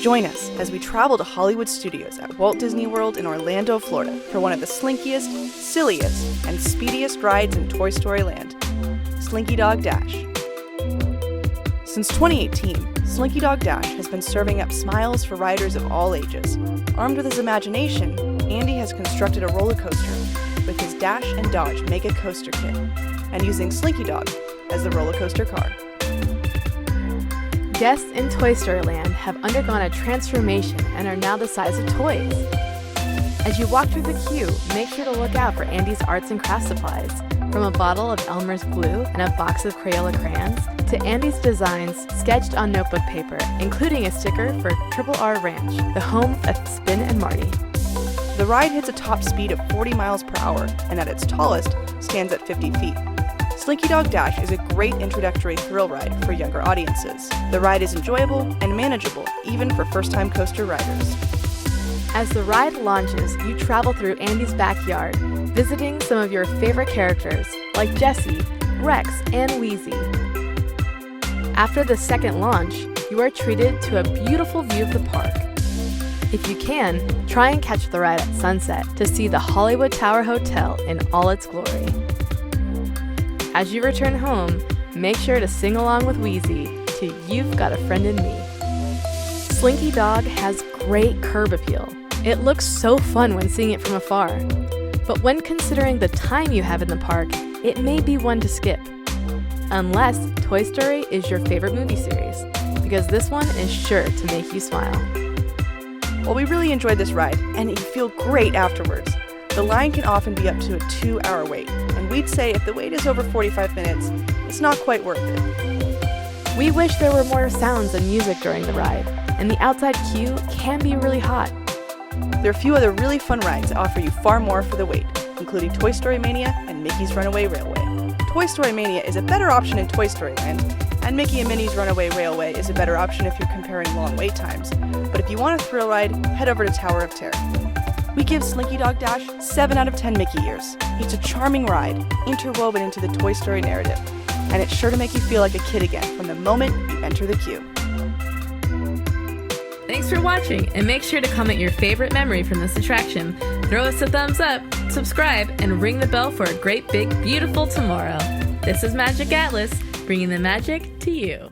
Join us as we travel to Hollywood Studios at Walt Disney World in Orlando, Florida for one of the slinkiest, silliest, and speediest rides in Toy Story Land, Slinky Dog Dash. Since 2018, Slinky Dog Dash has been serving up smiles for riders of all ages. Armed with his imagination, Andy has constructed a roller coaster with his Dash and Dodge Mega Coaster Kit, and using Slinky Dog as the roller coaster car. Guests in Toy Story Land have undergone a transformation and are now the size of toys. As you walk through the queue, make sure to look out for Andy's arts and crafts supplies, from a bottle of Elmer's glue and a box of Crayola crayons, to Andy's designs sketched on notebook paper, including a sticker for Triple R Ranch, the home of Spin and Marty. The ride hits a top speed of 40 miles per hour and at its tallest stands at 50 feet. Slinky Dog Dash is a great introductory thrill ride for younger audiences. The ride is enjoyable and manageable, even for first-time coaster riders. As the ride launches, you travel through Andy's backyard, visiting some of your favorite characters, like Jessie, Rex, and Wheezy. After the second launch, you are treated to a beautiful view of the park. If you can, try and catch the ride at sunset to see the Hollywood Tower Hotel in all its glory. As you return home, make sure to sing along with Wheezy to You've Got a Friend in Me. Slinky Dog has great curb appeal. It looks so fun when seeing it from afar. But when considering the time you have in the park, it may be one to skip. Unless Toy Story is your favorite movie series, because this one is sure to make you smile. Well, we really enjoyed this ride, and you feel great afterwards. The line can often be up to a 2-hour wait, and we'd say if the wait is over 45 minutes, it's not quite worth it. We wish there were more sounds and music during the ride, and the outside queue can be really hot. There are a few other really fun rides that offer you far more for the wait, including Toy Story Mania and Mickey's Runaway Railway. Toy Story Mania is a better option in Toy Story Land, and Mickey and Minnie's Runaway Railway is a better option if you're comparing long wait times. But if you want a thrill ride, head over to Tower of Terror. We give Slinky Dog Dash 7 out of 10 Mickey ears. It's a charming ride, interwoven into the Toy Story narrative, and it's sure to make you feel like a kid again from the moment you enter the queue. Thanks for watching, and make sure to comment your favorite memory from this attraction. Throw us a thumbs up, subscribe, and ring the bell for a great big beautiful tomorrow. This is Magiq Atlas, bringing the magic to you.